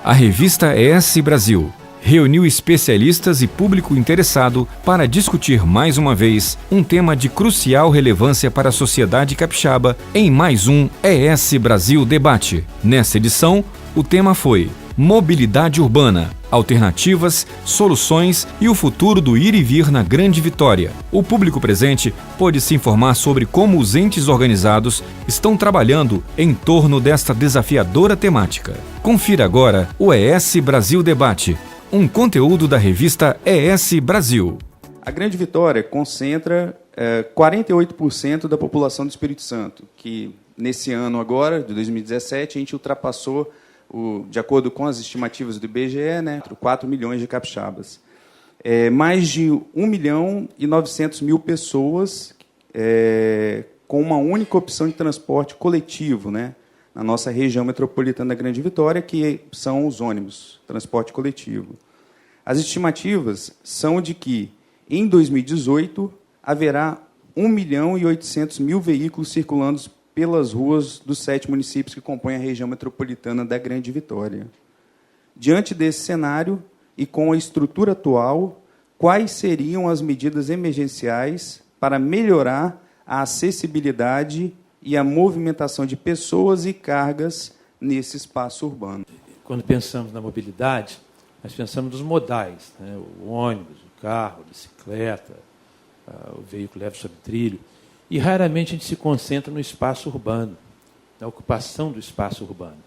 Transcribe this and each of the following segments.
A revista ES Brasil reuniu especialistas e público interessado para discutir mais uma vez um tema de crucial relevância para a sociedade capixaba em mais um ES Brasil Debate. Nessa edição, o tema foi Mobilidade Urbana, Alternativas, Soluções e o Futuro do Ir e Vir na Grande Vitória. O público presente pôde se informar sobre como os entes organizados estão trabalhando em torno desta desafiadora temática. Confira agora o ES Brasil Debate, um conteúdo da revista ES Brasil. A Grande Vitória concentra 48% da população do Espírito Santo, que nesse ano agora, de 2017, a gente ultrapassou, de acordo com as estimativas do IBGE, 4 milhões de capixabas. Mais de 1.900.000 pessoas com uma única opção de transporte coletivo, na nossa região metropolitana da Grande Vitória, que são os ônibus, transporte coletivo. As estimativas são de que, em 2018, haverá 1.800.000 veículos circulando pelas ruas dos 7 municípios que compõem a região metropolitana da Grande Vitória. Diante desse cenário, e com a estrutura atual, quais seriam as medidas emergenciais para melhorar a acessibilidade e a movimentação de pessoas e cargas nesse espaço urbano? Quando pensamos na mobilidade, nós pensamos nos modais, o ônibus, o carro, a bicicleta, o veículo leve sobre trilho. E raramente a gente se concentra no espaço urbano, na ocupação do espaço urbano.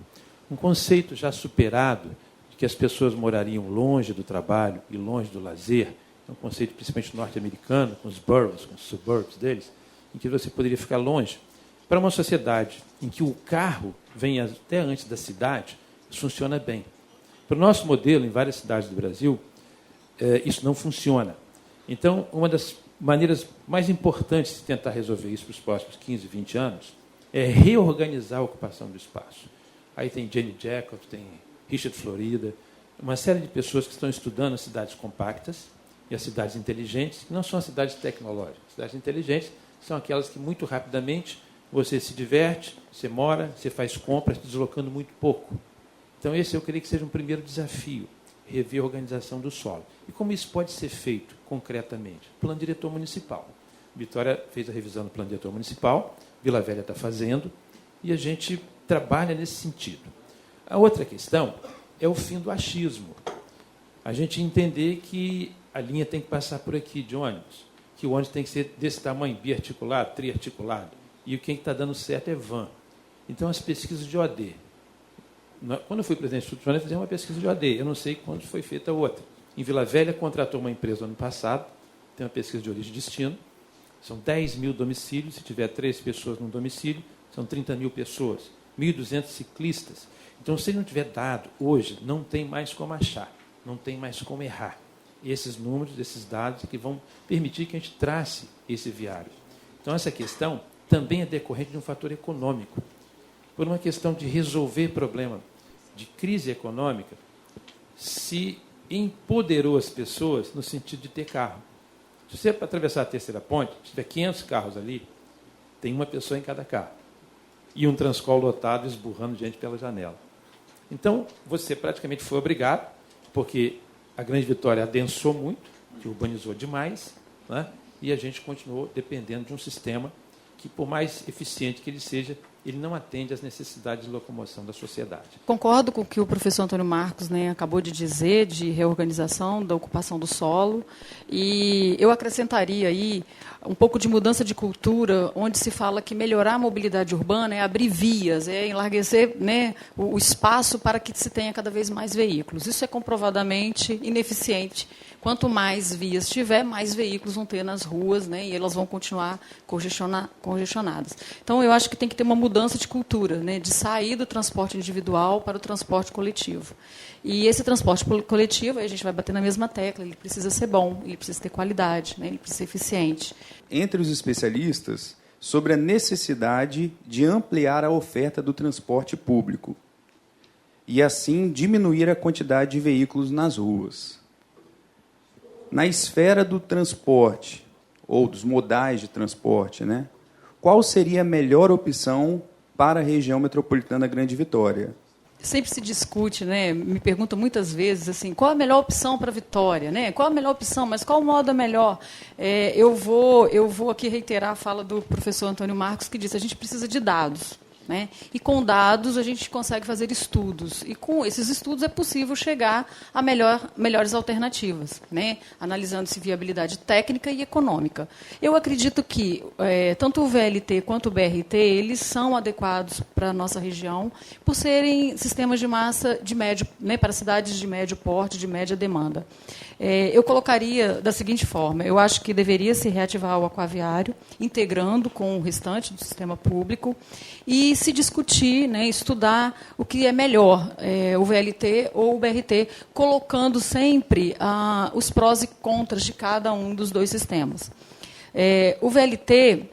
Um conceito já superado de que as pessoas morariam longe do trabalho e longe do lazer, é um conceito principalmente norte-americano, com os boroughs, com os suburbs deles, em que você poderia ficar longe. Para uma sociedade em que o carro vem até antes da cidade, isso funciona bem. Para o nosso modelo, em várias cidades do Brasil, isso não funciona. Então, uma das maneiras mais importantes de tentar resolver isso para os próximos 15, 20 anos é reorganizar a ocupação do espaço. Aí tem Jenny Jacobs, tem Richard Florida, uma série de pessoas que estão estudando as cidades compactas e as cidades inteligentes, que não são as cidades tecnológicas. As cidades inteligentes são aquelas que, muito rapidamente, você se diverte, você mora, você faz compras, deslocando muito pouco. Então, esse eu creio que seja um primeiro desafio, rever a organização do solo. E como isso pode ser feito concretamente? Plano diretor municipal. Vitória fez a revisão do plano diretor municipal, Vila Velha está fazendo, e a gente trabalha nesse sentido. A outra questão é o fim do achismo. A gente entender que a linha tem que passar por aqui de ônibus, que o ônibus tem que ser desse tamanho, biarticulado, triarticulado, e quem está dando certo é van. Então, as pesquisas de OD. Quando eu fui presidente do Instituto Jornal, eu fiz uma pesquisa de OD. Eu não sei quando foi feita outra. Em Vila Velha, contratou uma empresa no ano passado, tem uma pesquisa de origem e destino, são 10 mil domicílios, se tiver 3 pessoas no domicílio, são 30 mil pessoas, 1.200 ciclistas. Então, se ele não tiver dado, hoje, não tem mais como achar, não tem mais como errar. Esses números, esses dados que vão permitir que a gente trace esse viário. Então, essa questão também é decorrente de um fator econômico. Por uma questão de resolver problema de crise econômica, se empoderou as pessoas no sentido de ter carro. Se você atravessar a terceira ponte, se tiver 500 carros ali, tem uma pessoa em cada carro. E um transcol lotado esburrando gente pela janela. Então, você praticamente foi obrigado, porque a Grande Vitória adensou muito, que urbanizou demais, e a gente continuou dependendo de um sistema que, por mais eficiente que ele seja, ele não atende às necessidades de locomoção da sociedade. Concordo com o que o professor Antônio Marcos acabou de dizer, de reorganização da ocupação do solo, e eu acrescentaria aí um pouco de mudança de cultura, onde se fala que melhorar a mobilidade urbana é abrir vias, é enlarguecer o espaço para que se tenha cada vez mais veículos. Isso é comprovadamente ineficiente. Quanto mais vias tiver, mais veículos vão ter nas ruas, e elas vão continuar congestionadas. Então, eu acho que tem que ter uma mudança de cultura, de sair do transporte individual para o transporte coletivo. E esse transporte coletivo, aí a gente vai bater na mesma tecla, ele precisa ser bom, ele precisa ter qualidade, ele precisa ser eficiente. Entre os especialistas, sobre a necessidade de ampliar a oferta do transporte público e, assim, diminuir a quantidade de veículos nas ruas. Na esfera do transporte, ou dos modais de transporte, qual seria a melhor opção para a região metropolitana da Grande Vitória? sempre se discute, né? Me perguntam muitas vezes assim, qual a melhor opção para Vitória, né? Qual a melhor opção, mas qual o modo melhor? Eu vou aqui reiterar a fala do professor Antônio Marcos, que disse: a gente precisa de dados. Né? E com dados a gente consegue fazer estudos. E com esses estudos é possível chegar a melhores alternativas, né? Analisando-se viabilidade técnica e econômica. Eu acredito que tanto o VLT quanto o BRT eles são adequados para a nossa região por serem sistemas de massa de médio, né, para cidades de médio porte, de média demanda. Eu colocaria da seguinte forma: eu acho que deveria se reativar o aquaviário, integrando com o restante do sistema público, e se discutir, né, estudar o que é melhor, o VLT ou o BRT, colocando sempre os prós e contras de cada um dos dois sistemas. O VLT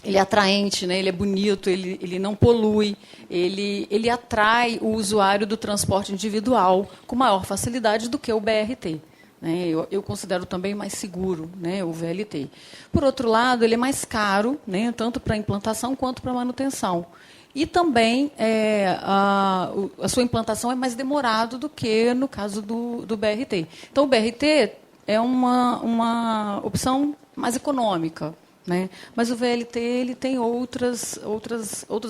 ele é atraente, né, ele é bonito, ele não polui, ele atrai o usuário do transporte individual com maior facilidade do que o BRT. Eu considero também mais seguro, né, o VLT. Por outro lado, ele é mais caro, né, tanto para a implantação quanto para a manutenção. E também a sua implantação é mais demorado do que no caso do BRT. Então, o BRT é uma opção mais econômica, né? Mas o VLT ele tem outros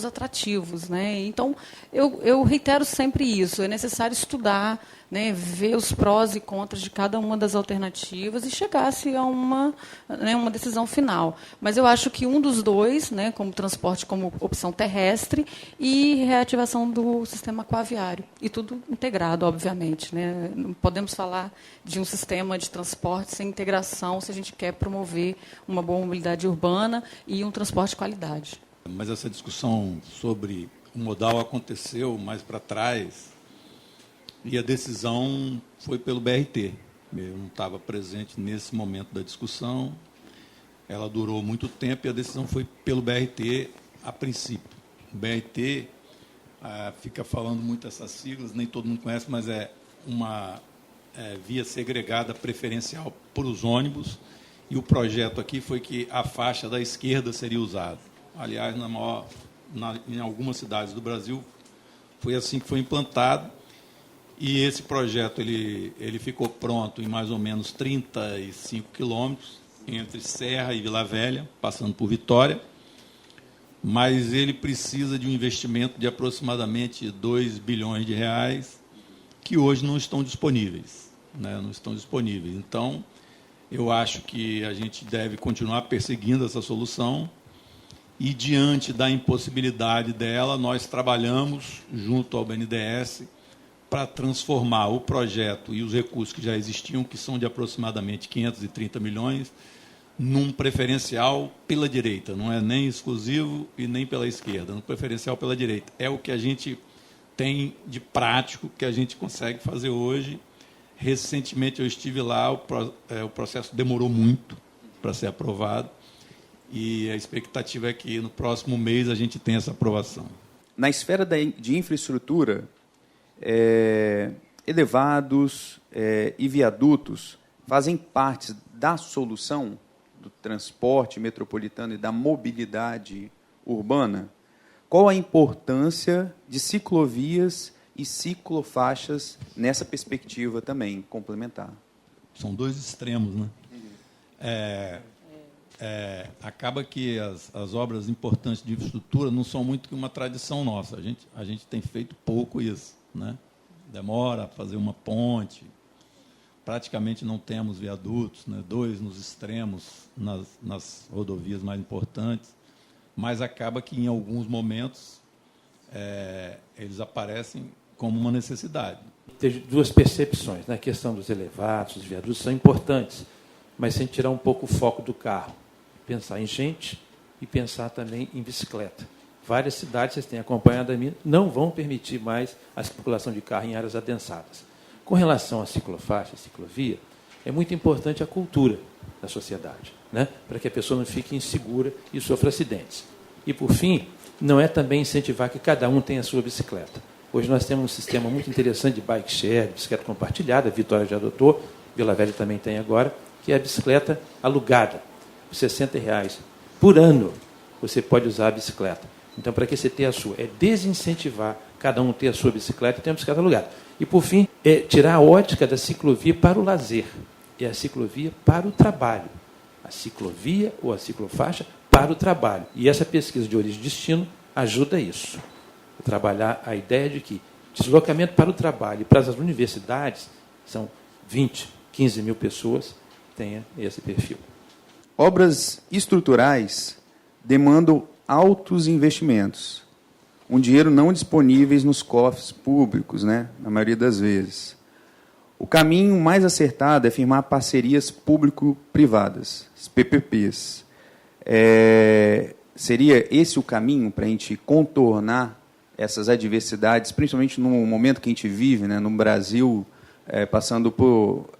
atrativos, né? Então, eu reitero sempre isso: é necessário estudar, né, ver os prós e contras de cada uma das alternativas e chegar-se a uma decisão final. Mas eu acho que um dos dois, né, como transporte como opção terrestre e reativação do sistema aquaviário. E tudo integrado, obviamente, né? Não podemos falar de um sistema de transporte sem integração se a gente quer promover uma boa mobilidade urbana e um transporte de qualidade. Mas essa discussão sobre o modal aconteceu mais para trás, e a decisão foi pelo BRT. Eu não estava presente nesse momento da discussão. Ela durou muito tempo e a decisão foi pelo BRT a princípio. O BRT fica falando muito essas siglas, nem todo mundo conhece, mas é uma via segregada preferencial para os ônibus. E o projeto aqui foi que a faixa da esquerda seria usada. Aliás, em algumas cidades do Brasil, foi assim que foi implantado. E esse projeto ele ficou pronto em mais ou menos 35 quilômetros, entre Serra e Vila Velha, passando por Vitória, mas ele precisa de um investimento de aproximadamente 2 bilhões de reais, que hoje não estão disponíveis. Né? Não estão disponíveis. Então, eu acho que a gente deve continuar perseguindo essa solução e, diante da impossibilidade dela, nós trabalhamos junto ao BNDES para transformar o projeto e os recursos que já existiam, que são de aproximadamente 530 milhões, num preferencial pela direita. Não é nem exclusivo e nem pela esquerda, num preferencial pela direita. É o que a gente tem de prático, que a gente consegue fazer hoje. Recentemente eu estive lá, o processo demorou muito para ser aprovado, e a expectativa é que no próximo mês a gente tenha essa aprovação. Na esfera de infraestrutura, elevados e viadutos fazem parte da solução do transporte metropolitano e da mobilidade urbana? Qual a importância de ciclovias e ciclofaixas nessa perspectiva também complementar? São dois extremos, né? Acaba que as obras importantes de infraestrutura não são muito que uma tradição nossa. A gente tem feito pouco isso. Né? Demora a fazer uma ponte, praticamente não temos viadutos, né? 2 nos extremos, nas rodovias mais importantes, mas acaba que, em alguns momentos, eles aparecem como uma necessidade. Tem duas percepções, né? A questão dos elevados, dos viadutos, são importantes, mas sem tirar um pouco o foco do carro. Pensar em gente e pensar também em bicicleta. Várias cidades, vocês têm acompanhado a minha, não vão permitir mais a circulação de carro em áreas adensadas. Com relação à ciclofaixa, à ciclovia, é muito importante a cultura da sociedade, né? Para que a pessoa não fique insegura e sofra acidentes. E, por fim, não é também incentivar que cada um tenha a sua bicicleta. Hoje nós temos um sistema muito interessante de bike share, de bicicleta compartilhada, a Vitória já adotou, Vila Velha também tem agora, que é a bicicleta alugada, por R$ 60 por ano você pode usar a bicicleta. Então, para que você tenha a sua? É desincentivar cada um ter a sua bicicleta e ter uma bicicleta alugada. E, por fim, é tirar a ótica da ciclovia para o lazer. É a ciclovia para o trabalho. A ciclovia ou a ciclofaixa para o trabalho. E essa pesquisa de origem e destino ajuda isso. Trabalhar a ideia de que deslocamento para o trabalho e para as universidades são 20, 15 mil pessoas que tenham esse perfil. Obras estruturais demandam altos investimentos, um dinheiro não disponíveis nos cofres públicos, né, na maioria das vezes. O caminho mais acertado é firmar parcerias público-privadas, as PPPs. Seria esse o caminho para a gente contornar essas adversidades, principalmente no momento que a gente vive, né, no Brasil, passando por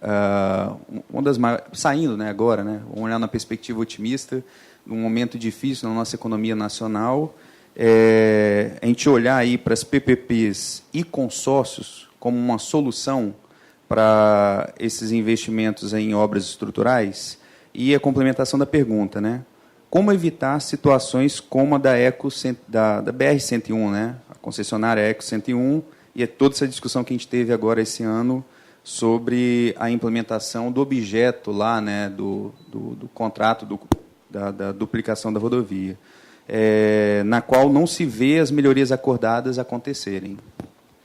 saindo, né, agora, né, vamos olhar na perspectiva otimista, num momento difícil na nossa economia nacional, a gente olhar aí para as PPPs e consórcios como uma solução para esses investimentos em obras estruturais. E a complementação da pergunta, né? Como evitar situações como a da BR-101, né? A concessionária Eco-101, e toda essa discussão que a gente teve agora esse ano sobre a implementação do objeto lá, né, do contrato da duplicação da rodovia, na qual não se vê as melhorias acordadas acontecerem.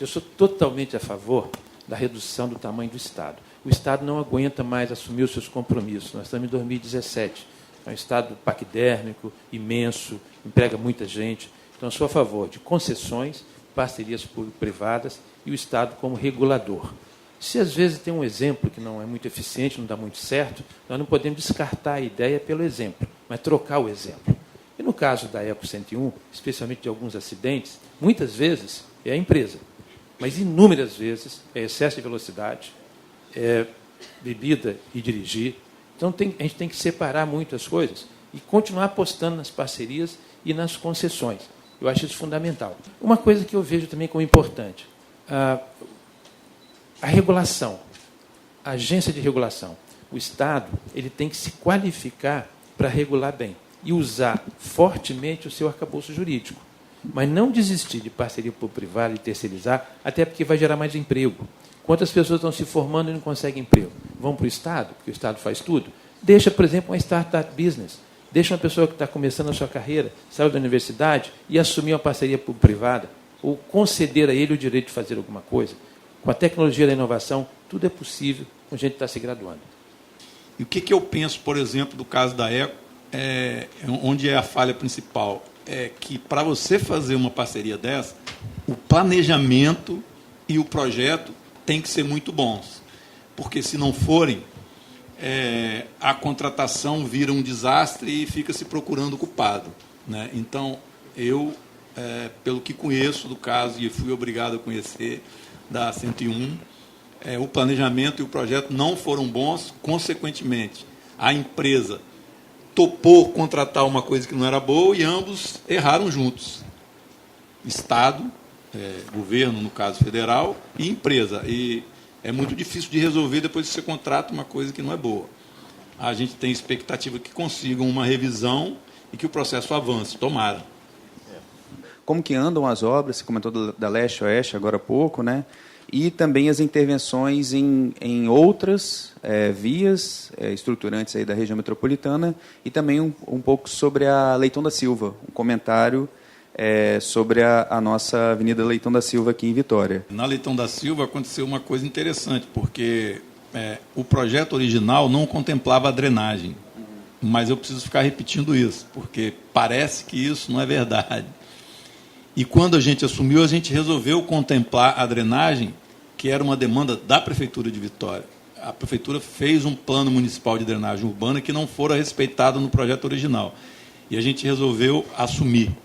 Eu sou totalmente a favor da redução do tamanho do Estado. O Estado não aguenta mais assumir os seus compromissos. Nós estamos em 2017. É um Estado paquidérmico, imenso, emprega muita gente. Então, eu sou a favor de concessões, parcerias público-privadas e o Estado como regulador. Se, às vezes, tem um exemplo que não é muito eficiente, não dá muito certo, nós não podemos descartar a ideia pelo exemplo, mas trocar o exemplo. E, no caso da Eco-101, especialmente de alguns acidentes, muitas vezes é a empresa, mas inúmeras vezes é excesso de velocidade, é bebida e dirigir. Então, a gente tem que separar muito as coisas e continuar apostando nas parcerias e nas concessões. Eu acho isso fundamental. Uma coisa que eu vejo também como importante, a regulação, a agência de regulação. O Estado ele tem que se qualificar para regular bem e usar fortemente o seu arcabouço jurídico. Mas não desistir de parceria público-privada e terceirizar, até porque vai gerar mais emprego. Quantas pessoas estão se formando e não conseguem emprego? Vão para o Estado, porque o Estado faz tudo? Deixa, por exemplo, uma startup business. Deixa uma pessoa que está começando a sua carreira, saiu da universidade e assumir uma parceria público-privada, ou conceder a ele o direito de fazer alguma coisa. Com a tecnologia da inovação, tudo é possível com a gente está se graduando. E o que eu penso, por exemplo, do caso da Eco, onde é a falha principal? É que, para você fazer uma parceria dessa, o planejamento e o projeto têm que ser muito bons. Porque, se não forem, a contratação vira um desastre e fica se procurando o culpado, né? Então, eu, pelo que conheço do caso, e fui obrigado a conhecer, da 101, o planejamento e o projeto não foram bons, consequentemente, a empresa topou contratar uma coisa que não era boa e ambos erraram juntos. Estado, governo, no caso federal, e empresa. E é muito difícil de resolver depois que você contrata uma coisa que não é boa. A gente tem expectativa que consigam uma revisão e que o processo avance. Tomara. Como que andam as obras, você comentou da leste-oeste agora há pouco, né? E também as intervenções em outras vias estruturantes aí da região metropolitana, e também um pouco sobre a Leitão da Silva, um comentário sobre a nossa Avenida Leitão da Silva aqui em Vitória. Na Leitão da Silva aconteceu uma coisa interessante, porque o projeto original não contemplava a drenagem, mas eu preciso ficar repetindo isso, porque parece que isso não é verdade. E quando a gente assumiu, a gente resolveu contemplar a drenagem, que era uma demanda da Prefeitura de Vitória. A Prefeitura fez um plano municipal de drenagem urbana que não fora respeitado no projeto original. E a gente resolveu assumir.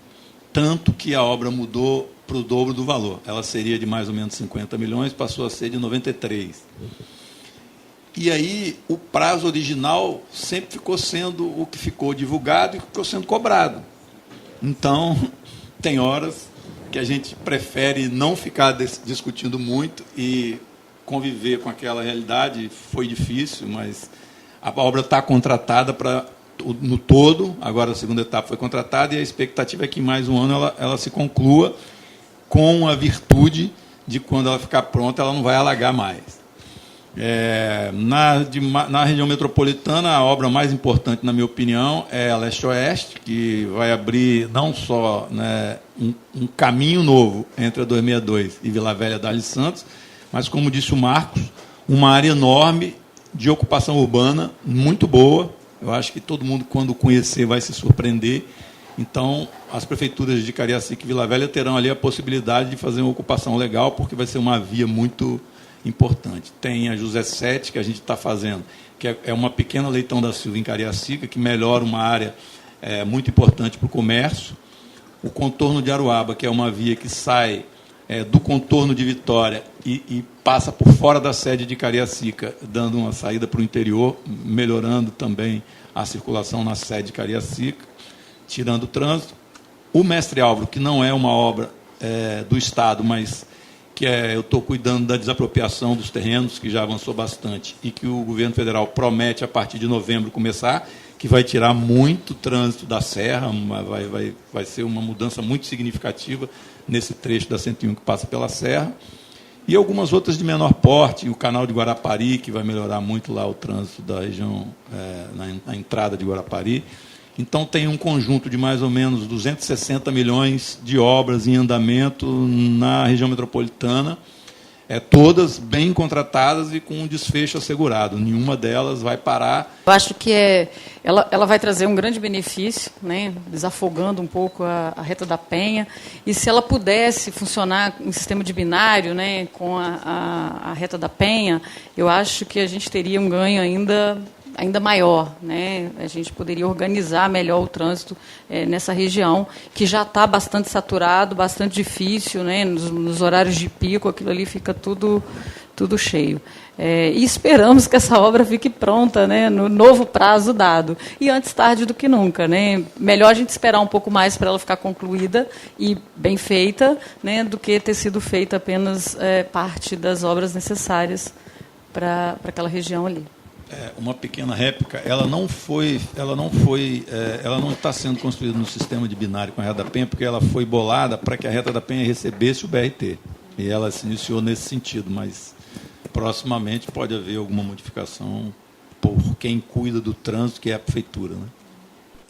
Tanto que a obra mudou para o dobro do valor. Ela seria de mais ou menos 50 milhões, passou a ser de 93. E aí o prazo original sempre ficou sendo o que ficou divulgado e ficou sendo cobrado. Então, tem horas que a gente prefere não ficar discutindo muito e conviver com aquela realidade. Foi difícil, mas a obra está contratada para no todo. Agora a segunda etapa foi contratada e a expectativa é que em mais um ano ela se conclua com a virtude de quando ela ficar pronta, ela não vai alagar mais. Na região metropolitana, a obra mais importante, na minha opinião, é a Leste-Oeste, que vai abrir não só, né, um caminho novo entre a 262 e Vila Velha Dali Santos, mas, como disse o Marcos, uma área enorme de ocupação urbana, muito boa. Eu acho que todo mundo, quando conhecer, vai se surpreender. Então, as prefeituras de Cariacica e Vila Velha terão ali a possibilidade de fazer uma ocupação legal, porque vai ser uma via muito importante. Tem a José Sete, que a gente está fazendo, que é uma pequena Leitão da Silva em Cariacica, que melhora uma área muito importante para o comércio. O contorno de Aruaba, que é uma via que sai do contorno de Vitória e passa por fora da sede de Cariacica, dando uma saída para o interior, melhorando também a circulação na sede de Cariacica, tirando o trânsito. O Mestre Álvaro, que não é uma obra do Estado, mas que eu estou cuidando da desapropriação dos terrenos, que já avançou bastante, e que o governo federal promete, a partir de novembro, começar, que vai tirar muito trânsito da Serra, vai ser uma mudança muito significativa nesse trecho da 101 que passa pela Serra, e algumas outras de menor porte, o canal de Guarapari, que vai melhorar muito lá o trânsito da região, na entrada de Guarapari. Então, tem um conjunto de mais ou menos 260 milhões de obras em andamento na região metropolitana, todas bem contratadas e com um desfecho assegurado. Nenhuma delas vai parar. Eu acho que ela vai trazer um grande benefício, né, desafogando um pouco a Reta da Penha. E se ela pudesse funcionar em sistema de binário, né, com a Reta da Penha, eu acho que a gente teria um ganho ainda maior, né? A gente poderia organizar melhor o trânsito nessa região, que já está bastante saturado, bastante difícil, né? Nos horários de pico, aquilo ali fica tudo cheio. E esperamos que essa obra fique pronta, né, no novo prazo dado. E antes tarde do que nunca, né? Melhor a gente esperar um pouco mais para ela ficar concluída e bem feita, né, do que ter sido feita apenas parte das obras necessárias para aquela região ali. Uma pequena réplica, ela não está sendo construída no sistema de binário com a Reta da Penha, porque ela foi bolada para que a Reta da Penha recebesse o BRT. E ela se iniciou nesse sentido, mas proximamente pode haver alguma modificação por quem cuida do trânsito, que é a prefeitura, né?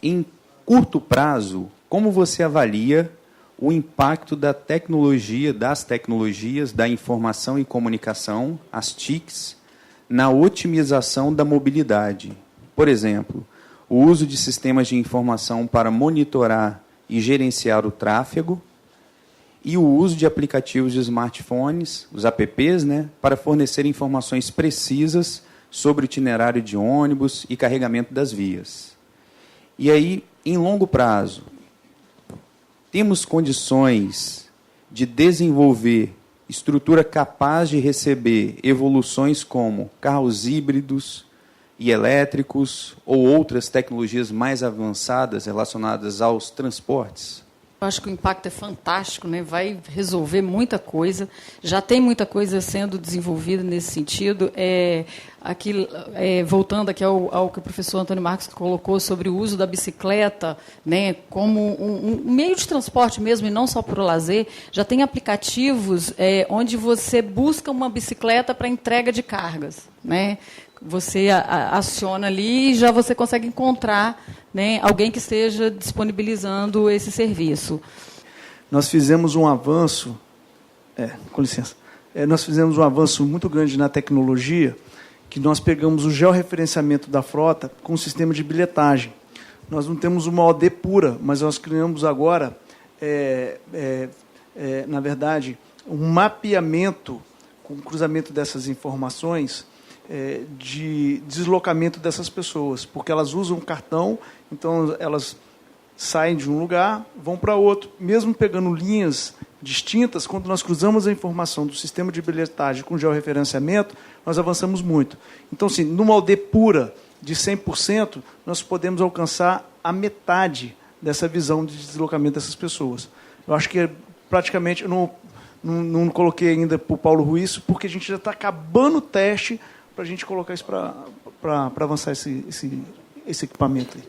Em curto prazo, como você avalia o impacto das tecnologias da informação e comunicação, as TICs, na otimização da mobilidade? Por exemplo, o uso de sistemas de informação para monitorar e gerenciar o tráfego e o uso de aplicativos de smartphones, os apps, né, para fornecer informações precisas sobre o itinerário de ônibus e carregamento das vias. E aí, em longo prazo, temos condições de desenvolver estrutura capaz de receber evoluções como carros híbridos e elétricos ou outras tecnologias mais avançadas relacionadas aos transportes? Eu acho que o impacto é fantástico, né? Vai resolver muita coisa. Já tem muita coisa sendo desenvolvida nesse sentido. Voltando aqui ao que o professor Antônio Marcos colocou sobre o uso da bicicleta, né, como um meio de transporte mesmo, e não só para o lazer, já tem aplicativos onde você busca uma bicicleta para entrega de cargas, né? Você aciona ali e já você consegue encontrar, né, alguém que esteja disponibilizando esse serviço. Nós fizemos um avanço, com licença, nós fizemos um avanço muito grande na tecnologia, que nós pegamos o georreferenciamento da frota com o sistema de bilhetagem. Nós não temos uma OD pura, mas nós criamos agora, na verdade, um mapeamento com o cruzamento dessas informações de deslocamento dessas pessoas, porque elas usam cartão, então elas saem de um lugar, vão para outro, mesmo pegando linhas distintas. Quando nós cruzamos a informação do sistema de bilhetagem com georreferenciamento, nós avançamos muito. Então, assim, numa OD pura de 100%, nós podemos alcançar a metade dessa visão de deslocamento dessas pessoas. Eu acho que praticamente, eu não coloquei ainda para o Paulo Ruiz, porque a gente já está acabando o teste para a gente colocar isso para avançar esse equipamento aí.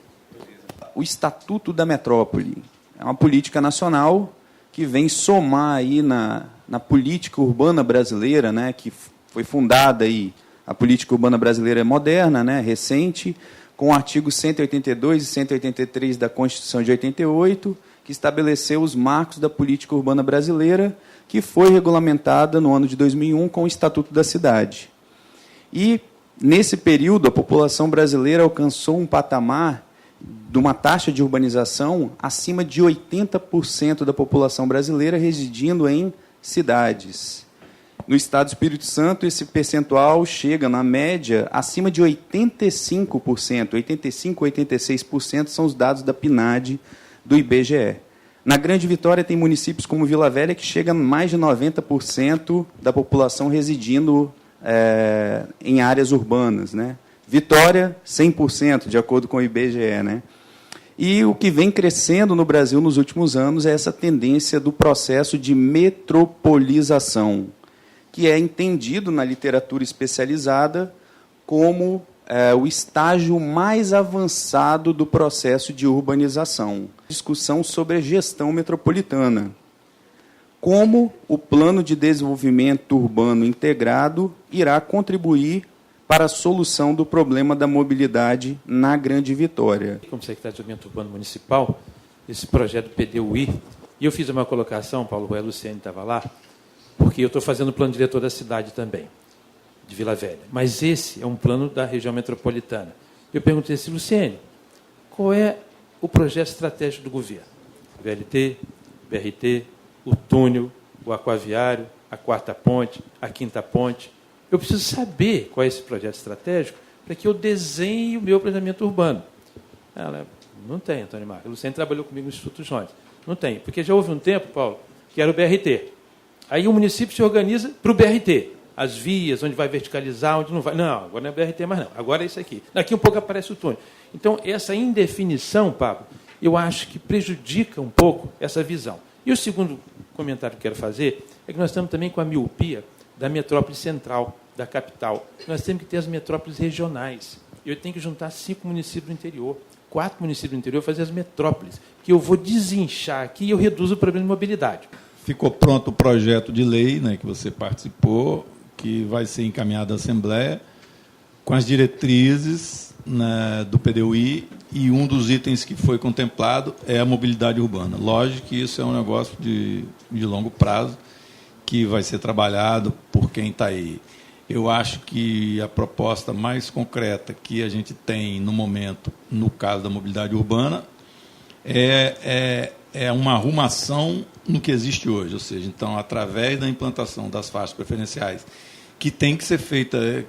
o Estatuto da Metrópole. É uma política nacional que vem somar aí na política urbana brasileira, né, que foi fundada aí, a política urbana brasileira é moderna, né, recente, com o artigo 182 e 183 da Constituição de 88, que estabeleceu os marcos da política urbana brasileira, que foi regulamentada no ano de 2001 com o Estatuto da Cidade. E, nesse período, a população brasileira alcançou um patamar de uma taxa de urbanização acima de 80% da população brasileira residindo em cidades. No Estado do Espírito Santo, esse percentual chega, na média, acima de 85%. 85% a 86% são os dados da PNAD do IBGE. Na Grande Vitória, tem municípios como Vila Velha, que chega a mais de 90% da população residindo em áreas urbanas, né? Vitória, 100%, de acordo com o IBGE, né? E o que vem crescendo no Brasil nos últimos anos é essa tendência do processo de metropolização, que é entendido na literatura especializada como o estágio mais avançado do processo de urbanização. Discussão sobre a gestão metropolitana. Como o plano de desenvolvimento urbano integrado irá contribuir para a solução do problema da mobilidade na Grande Vitória. Como secretário de Desenvolvimento Urbano Municipal, esse projeto do PDUI, e eu fiz uma colocação, Paulo Roel, Luciane estava lá, porque eu estou fazendo o plano diretor da cidade também, de Vila Velha. Mas esse é um plano da região metropolitana. Eu perguntei assim, Luciane, qual é o projeto estratégico do governo? VLT, BRT, o túnel, o aquaviário, a quarta ponte, a quinta ponte. Eu preciso saber qual é esse projeto estratégico para que eu desenhe o meu planejamento urbano. Ela, não tem, Antônio Marcos. A Luciane trabalhou comigo no Instituto Jones. Não tem, porque já houve um tempo, Paulo, que era o BRT. Aí o município se organiza para o BRT. As vias, onde vai verticalizar, onde não vai. Não, agora não é BRT mais não. Agora é isso aqui. Daqui um pouco aparece o túnel. Então, essa indefinição, Pablo, eu acho que prejudica um pouco essa visão. E o segundo comentário que quero fazer é que nós estamos também com a miopia da metrópole central, da capital. Nós temos que ter as metrópoles regionais. Eu tenho que juntar 5 municípios do interior, 4 municípios do interior, fazer as metrópoles, que eu vou desinchar aqui e eu reduzo o problema de mobilidade. Ficou pronto o projeto de lei, né, que você participou, que vai ser encaminhado à Assembleia, com as diretrizes, né, do PDUI, e um dos itens que foi contemplado é a mobilidade urbana. Lógico que isso é um negócio de longo prazo, que vai ser trabalhado por quem está aí. Eu acho que a proposta mais concreta que a gente tem no momento, no caso da mobilidade urbana, é uma arrumação no que existe hoje, ou seja, então, através da implantação das faixas preferenciais, que tem que ser feita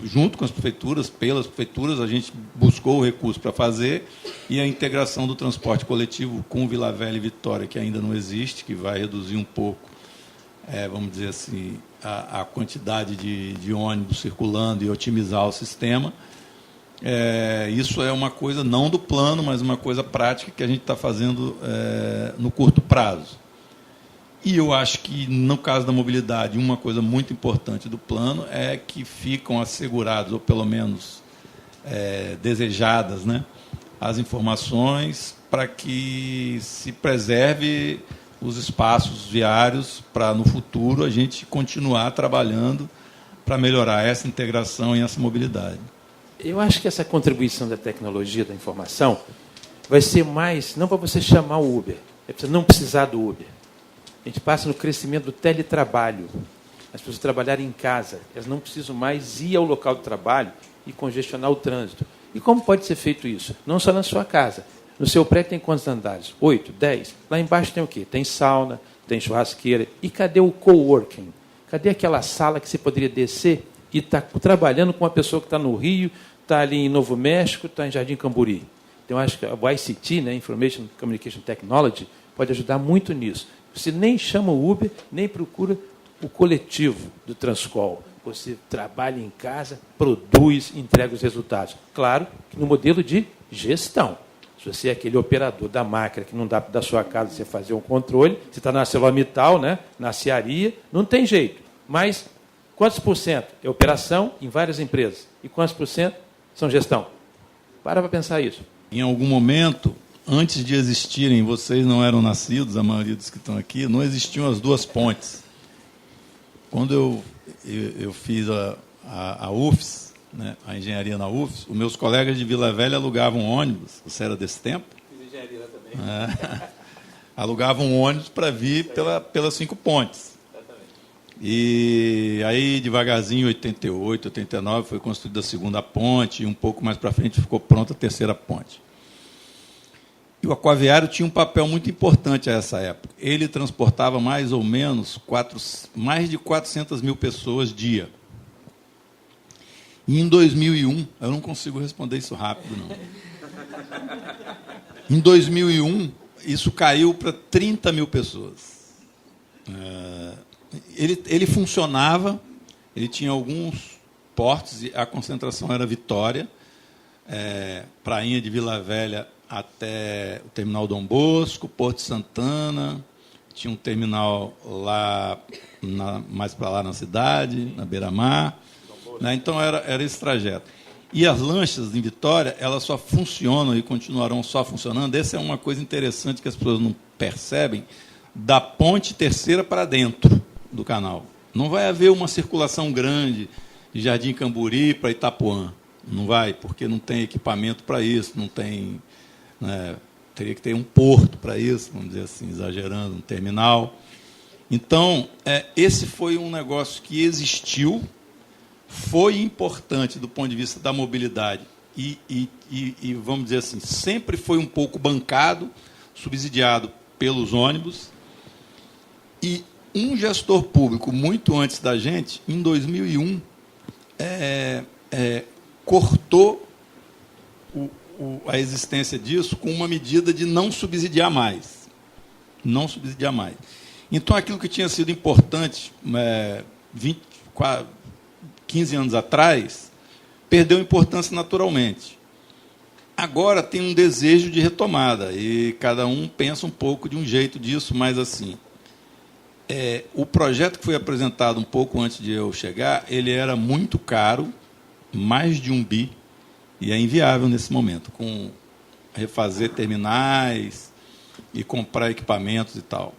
junto com as prefeituras, pelas prefeituras, a gente buscou o recurso para fazer, e a integração do transporte coletivo com Vila Velha e Vitória, que ainda não existe, que vai reduzir um pouco, vamos dizer assim, a quantidade de ônibus circulando e otimizar o sistema. Isso é uma coisa não do plano, mas uma coisa prática que a gente está fazendo no curto prazo. E eu acho que, no caso da mobilidade, uma coisa muito importante do plano é que ficam assegurados, ou pelo menos desejadas, né, as informações para que se preserve os espaços viários para, no futuro, a gente continuar trabalhando para melhorar essa integração e essa mobilidade. Eu acho que essa contribuição da tecnologia, da informação, vai ser mais, não para você chamar o Uber, é para você não precisar do Uber. A gente passa no crescimento do teletrabalho. As pessoas trabalharem em casa, elas não precisam mais ir ao local de trabalho e congestionar o trânsito. E como pode ser feito isso? Não só na sua casa. No seu prédio tem quantos andares? 8, 10. Lá embaixo tem o quê? Tem sauna, tem churrasqueira. E cadê o coworking? Cadê aquela sala que você poderia descer e estar trabalhando com uma pessoa que está no Rio, está ali em Novo México, está em Jardim Camburi? Então, acho que o ICT, né, Information Communication Technology, pode ajudar muito nisso. Você nem chama o Uber, nem procura o coletivo do Transcol. Você trabalha em casa, produz, entrega os resultados. Claro que no modelo de gestão. Se você é aquele operador da máquina que não dá da sua casa você fazer um controle, você está na ArcelorMittal, né, na Cearia, não tem jeito. Mas quantos por cento é operação em várias empresas? E quantos por cento são gestão? Para pensar isso. Em algum momento, antes de existirem, vocês não eram nascidos, a maioria dos que estão aqui, não existiam as duas pontes. Quando eu fiz a UFES, né, a engenharia na UFES, os meus colegas de Vila Velha alugavam ônibus, você era desse tempo? Fiz engenharia lá também. Alugavam ônibus para vir pelas 5 pontes. E aí, devagarzinho, em 88, 89, foi construída a segunda ponte, e um pouco mais para frente ficou pronta a terceira ponte. E o aquaviário tinha um papel muito importante a essa época. Ele transportava mais ou menos mais de 400 mil pessoas dia. E em 2001, eu não consigo responder isso rápido, não. Em 2001, isso caiu para 30 mil pessoas. Ele funcionava, ele tinha alguns portos, e a concentração era Vitória, Prainha de Vila Velha até o terminal Dom Bosco, Porto Santana, tinha um terminal lá, mais para lá na cidade, na Beira-Mar, né? Então era esse trajeto. E as lanchas em Vitória, elas só funcionam e continuarão só funcionando. Essa é uma coisa interessante que as pessoas não percebem, da ponte terceira para dentro do canal. Não vai haver uma circulação grande de Jardim Camburi para Itapuã. Não vai, porque não tem equipamento para isso, não tem, né, teria que ter um porto para isso, vamos dizer assim, exagerando, um terminal. Então, esse foi um negócio que existiu, foi importante do ponto de vista da mobilidade e, vamos dizer assim, sempre foi um pouco bancado, subsidiado pelos ônibus. E um gestor público, muito antes da gente, em 2001, cortou a existência disso com uma medida de não subsidiar mais. Não subsidiar mais. Então, aquilo que tinha sido importante 15 anos atrás, perdeu importância naturalmente. Agora tem um desejo de retomada, e cada um pensa um pouco de um jeito disso, mas assim, o projeto que foi apresentado um pouco antes de eu chegar, ele era muito caro, mais de 1 bi, e é inviável nesse momento, com refazer terminais e comprar equipamentos e tal.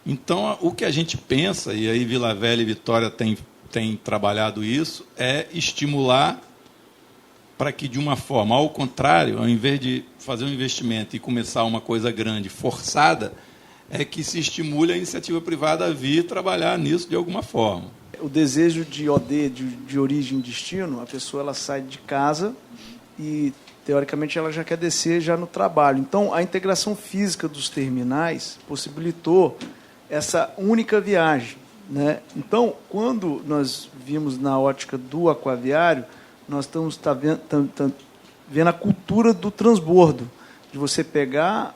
Então, o que a gente pensa, e aí Vila Velha e Vitória tem trabalhado isso, é estimular para que, de uma forma, ao contrário, ao invés de fazer um investimento e começar uma coisa grande, forçada, é que se estimule a iniciativa privada a vir trabalhar nisso de alguma forma. O desejo de OD, de origem e destino, a pessoa ela sai de casa e, teoricamente, ela já quer descer já no trabalho. Então, a integração física dos terminais possibilitou essa única viagem, né? Então, quando nós vimos na ótica do aquaviário, nós estamos vendo a cultura do transbordo, de você pegar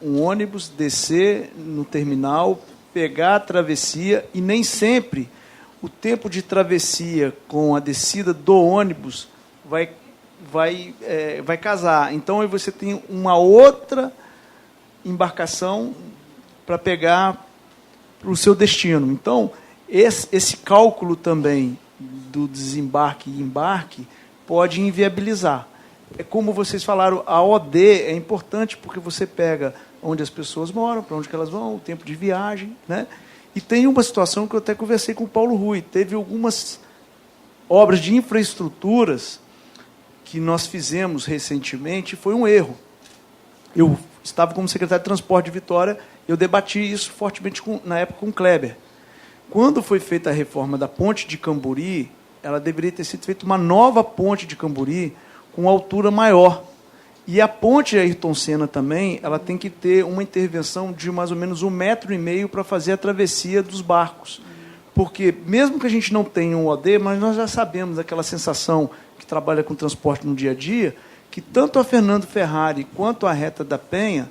um ônibus, descer no terminal, pegar a travessia, e nem sempre o tempo de travessia com a descida do ônibus vai casar. Então, aí você tem uma outra embarcação para pegar para o seu destino. Então, esse cálculo também do desembarque e embarque pode inviabilizar. É como vocês falaram, a OD é importante porque você pega onde as pessoas moram, para onde que elas vão, o tempo de viagem, né? E tem uma situação que eu até conversei com o Paulo Rui. Teve algumas obras de infraestruturas que nós fizemos recentemente, foi um erro. Eu estava como secretário de Transporte de Vitória, eu debati isso fortemente na época com o Kleber. Quando foi feita a reforma da ponte de Camburi, ela deveria ter sido feita uma nova ponte de Camburi com altura maior. E a ponte Ayrton Senna também, ela tem que ter uma intervenção de mais ou menos 1,5 metros para fazer a travessia dos barcos. Porque, mesmo que a gente não tenha um OD, mas nós já sabemos aquela sensação que trabalha com transporte no dia a dia, que tanto a Fernando Ferrari quanto a Reta da Penha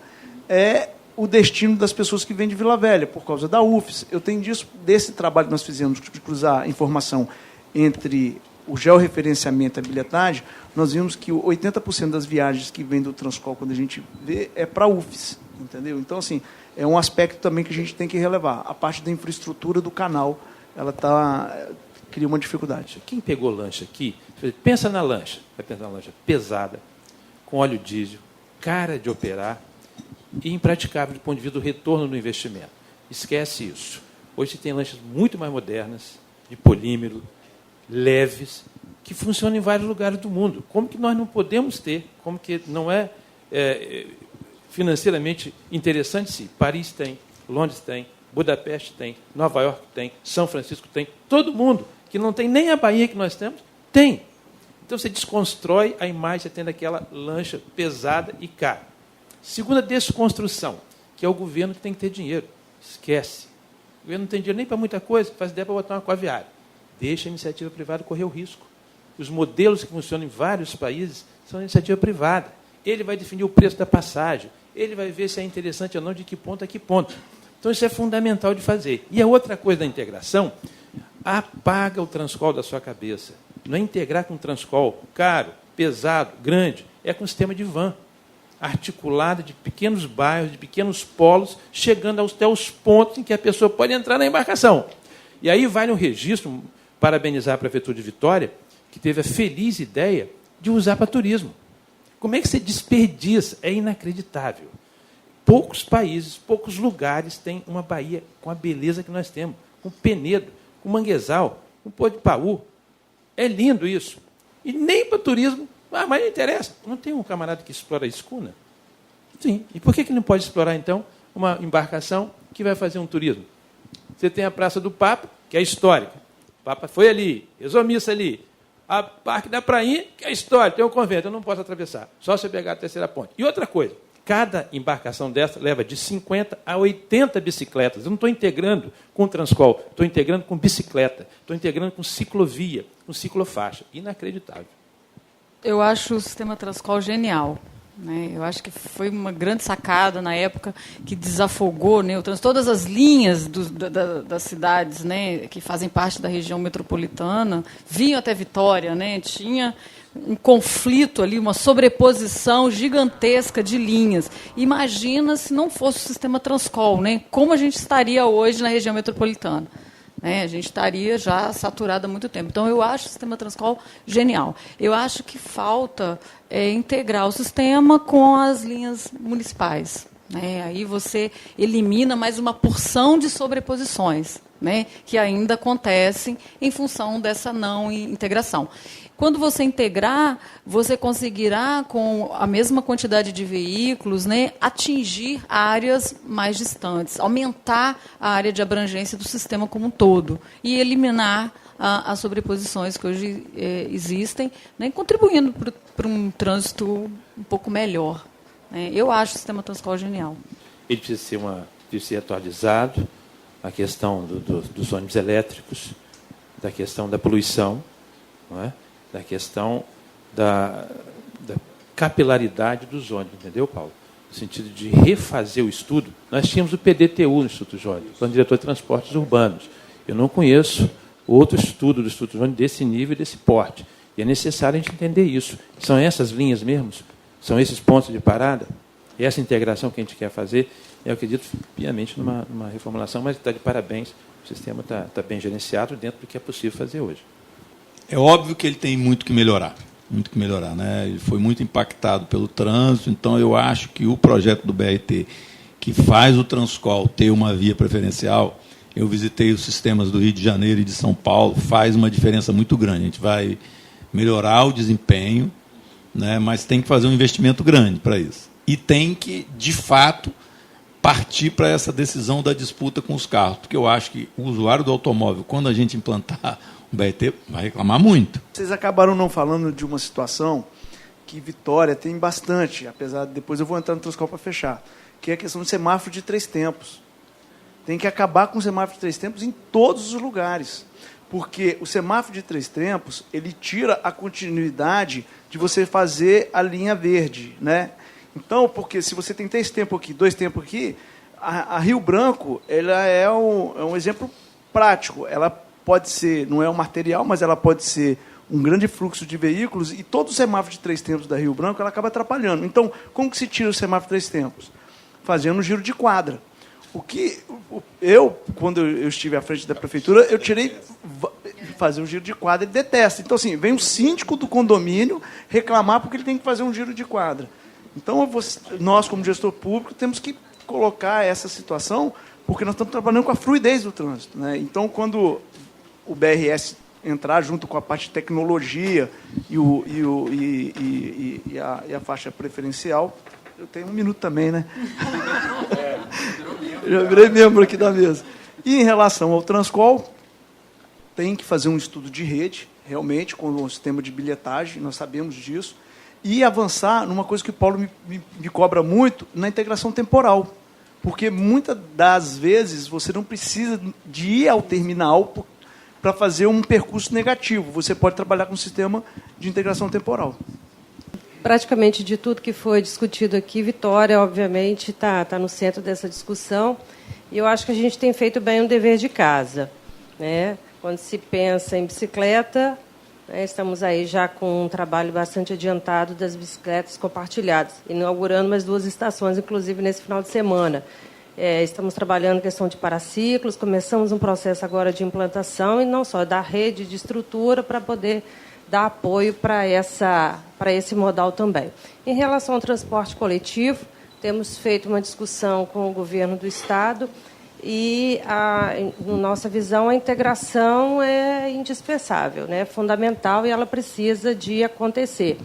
é o destino das pessoas que vêm de Vila Velha, por causa da UFES. Eu tenho desse trabalho que nós fizemos, de cruzar informação entre o georreferenciamento e a bilhetagem, nós vimos que 80% das viagens que vêm do Transcol, quando a gente vê, é para a UFES. Entendeu? Então, assim, é um aspecto também que a gente tem que relevar. A parte da infraestrutura do canal, ela cria uma dificuldade. Quem pegou lancha aqui, pensa na lancha, vai pensar na lancha pesada, com óleo diesel, cara de operar e impraticável do ponto de vista do retorno do investimento. Esquece isso. Hoje você tem lanchas muito mais modernas, de polímero, leves, que funcionam em vários lugares do mundo. Como que nós não podemos ter? Como que não é financeiramente interessante? Sim. Paris tem, Londres tem, Budapeste tem, Nova York tem, São Francisco tem, todo mundo que não tem nem a Bahia que nós temos, tem. Então você desconstrói a imagem, você tendo aquela lancha pesada e cara. Segunda desconstrução, que é o governo que tem que ter dinheiro. Esquece. O governo não tem dinheiro nem para muita coisa, faz ideia para botar uma aquaviária. Deixa a iniciativa privada correr o risco. Os modelos que funcionam em vários países são iniciativa privada. Ele vai definir o preço da passagem, ele vai ver se é interessante ou não, de que ponto a que ponto. Então, isso é fundamental de fazer. E a outra coisa da integração, apaga o Transcol da sua cabeça. Não é integrar com um Transcol caro, pesado, grande, é com um sistema de van, articulado de pequenos bairros, de pequenos polos, chegando até os pontos em que a pessoa pode entrar na embarcação. E aí vale um registro, parabenizar a Prefeitura de Vitória, que teve a feliz ideia de usar para turismo. Como é que você desperdiça? É inacreditável. Poucos países, poucos lugares têm uma Bahia com a beleza que nós temos, com Penedo, com Manguezal, com Porto de Paú. É lindo isso. E nem para turismo, mas não interessa. Não tem um camarada que explora a escuna? Sim. E por que não pode explorar, então, uma embarcação que vai fazer um turismo? Você tem a Praça do Papa, que é histórica. O Papa foi ali, rezou missa ali. A Parque da Prainha, que é histórica, tem um convento, eu não posso atravessar. Só se eu pegar a terceira ponte. E outra coisa, cada embarcação dessa leva de 50 a 80 bicicletas. Eu não estou integrando com o Transcol, estou integrando com bicicleta, estou integrando com ciclovia, com ciclofaixa. Inacreditável. Eu acho o sistema Transcol genial. Né? Eu acho que foi uma grande sacada na época que desafogou, né, todas as linhas das cidades, né, que fazem parte da região metropolitana, vinham até Vitória, né, tinha um conflito ali, uma sobreposição gigantesca de linhas. Imagina se não fosse o sistema Transcol, né, como a gente estaria hoje na região metropolitana. Né? A gente estaria já saturado há muito tempo. Então, eu acho o sistema Transcol genial. Eu acho que falta integrar o sistema com as linhas municipais. Né? Aí você elimina mais uma porção de sobreposições, né, que ainda acontecem em função dessa não integração. Quando você integrar, você conseguirá, com a mesma quantidade de veículos, né, atingir áreas mais distantes, aumentar a área de abrangência do sistema como um todo e eliminar as sobreposições que hoje existem, né, contribuindo para um trânsito um pouco melhor. Né. Eu acho o sistema Transcol genial. Ele precisa ser atualizado, a questão dos ônibus elétricos, da questão da poluição, não é? Da questão da capilaridade dos ônibus, entendeu, Paulo? No sentido de refazer o estudo. Nós tínhamos o PDTU no Instituto Jones, Plano Diretor de Transportes Urbanos. Eu não conheço outro estudo do Instituto Jones desse nível e desse porte. E é necessário a gente entender isso. São essas linhas mesmo? São esses pontos de parada? É essa integração que a gente quer fazer? Eu acredito piamente numa reformulação, mas está de parabéns. O sistema está bem gerenciado dentro do que é possível fazer hoje. É óbvio que ele tem muito que melhorar, né? Ele foi muito impactado pelo trânsito, então eu acho que o projeto do BRT, que faz o Transcol ter uma via preferencial, eu visitei os sistemas do Rio de Janeiro e de São Paulo, faz uma diferença muito grande. A gente vai melhorar o desempenho, né? Mas tem que fazer um investimento grande para isso. E tem que, de fato, partir para essa decisão da disputa com os carros, porque eu acho que o usuário do automóvel, quando a gente implantar o BRT, vai reclamar muito. Vocês acabaram não falando de uma situação que Vitória tem bastante, apesar de depois eu vou entrar no Transcol para fechar, que é a questão do semáforo de 3 tempos. Tem que acabar com o semáforo de 3 tempos em todos os lugares, porque o semáforo de 3 tempos ele tira a continuidade de você fazer a linha verde, né? Então, porque se você tem 3 tempos aqui, 2 tempos aqui, a Rio Branco ela é um exemplo prático. Ela pode ser, não é um material, mas ela pode ser um grande fluxo de veículos e todo o semáforo de 3 tempos da Rio Branco ela acaba atrapalhando. Então, como que se tira o semáforo de 3 tempos? Fazendo um giro de quadra. Quando eu estive à frente da prefeitura, eu tirei fazer um giro de quadra e detesto. Então, assim, vem o síndico do condomínio reclamar porque ele tem que fazer um giro de quadra. Então, nós, como gestor público, temos que colocar essa situação, porque nós estamos trabalhando com a fluidez do trânsito, né? Então, quando o BRS entrar junto com a parte de tecnologia e a faixa preferencial, eu tenho 1 minuto também, né? Já virei membro aqui da mesa. E em relação ao Transcol, tem que fazer um estudo de rede, realmente, com o sistema de bilhetagem, nós sabemos disso, e avançar numa coisa que o Paulo me cobra muito, na integração temporal. Porque muitas das vezes você não precisa de ir ao terminal para fazer um percurso negativo. Você pode trabalhar com um sistema de integração temporal. Praticamente de tudo que foi discutido aqui, Vitória, obviamente, está no centro dessa discussão. E eu acho que a gente tem feito bem um dever de casa, né? Quando se pensa em bicicleta, né, estamos aí já com um trabalho bastante adiantado das bicicletas compartilhadas, inaugurando mais 2 estações, inclusive nesse final de semana. Estamos trabalhando questão de paraciclos, começamos um processo agora de implantação, e não só da rede de estrutura para poder dar apoio para esse modal também. Em relação ao transporte coletivo, temos feito uma discussão com o governo do Estado e, na nossa visão, a integração é indispensável, né? É fundamental, e ela precisa de acontecer.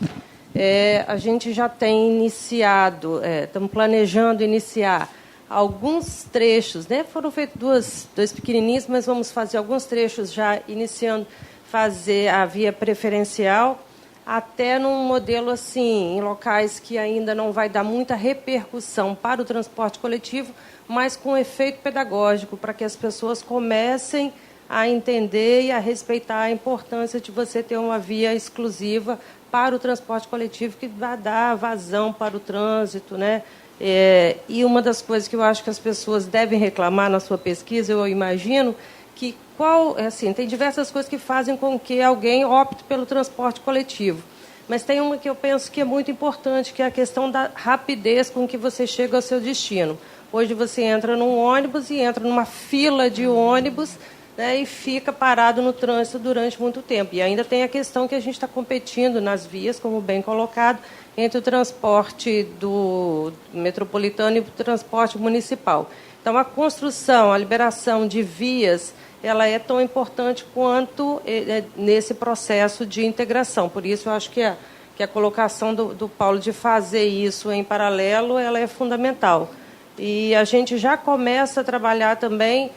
A gente já tem iniciado, estamos planejando iniciar alguns trechos, né? Foram feitos dois pequenininhos, mas vamos fazer alguns trechos já iniciando fazer a via preferencial, até num modelo assim, em locais que ainda não vai dar muita repercussão para o transporte coletivo, mas com efeito pedagógico, para que as pessoas comecem a entender e a respeitar a importância de você ter uma via exclusiva para o transporte coletivo, que vai dar vazão para o trânsito, né? E uma das coisas que eu acho que as pessoas devem reclamar na sua pesquisa, eu imagino, que tem diversas coisas que fazem com que alguém opte pelo transporte coletivo. Mas tem uma que eu penso que é muito importante, que é a questão da rapidez com que você chega ao seu destino. Hoje você entra num ônibus e entra numa fila de ônibus, né, e fica parado no trânsito durante muito tempo. E ainda tem a questão que a gente está competindo nas vias, como bem colocado, entre o transporte do metropolitano e o transporte municipal. Então, a construção, a liberação de vias, ela é tão importante quanto nesse processo de integração. Por isso, eu acho que a colocação do Paulo de fazer isso em paralelo, ela é fundamental. E a gente já começa a trabalhar também,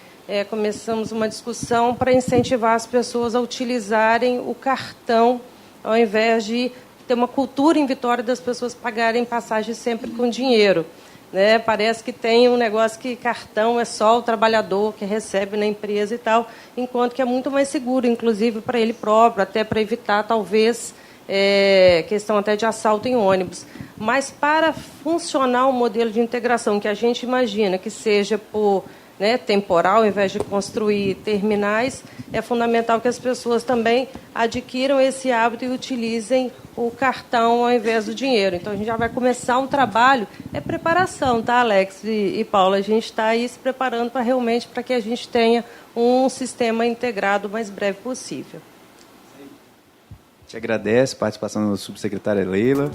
começamos uma discussão para incentivar as pessoas a utilizarem o cartão, ao invés de ter uma cultura em Vitória das pessoas pagarem passagem sempre com dinheiro. Né? Parece que tem um negócio que cartão é só o trabalhador que recebe na empresa e tal, enquanto que é muito mais seguro, inclusive para ele próprio, até para evitar, talvez, questão até de assalto em ônibus. Mas para funcionar o modelo de integração que a gente imagina que seja por temporal, ao invés de construir terminais, é fundamental que as pessoas também adquiram esse hábito e utilizem o cartão ao invés do dinheiro. Então, a gente já vai começar um trabalho, preparação, tá, Alex e Paula? A gente está aí se preparando para que a gente tenha um sistema integrado o mais breve possível. Te agradece a participação da subsecretária Leila.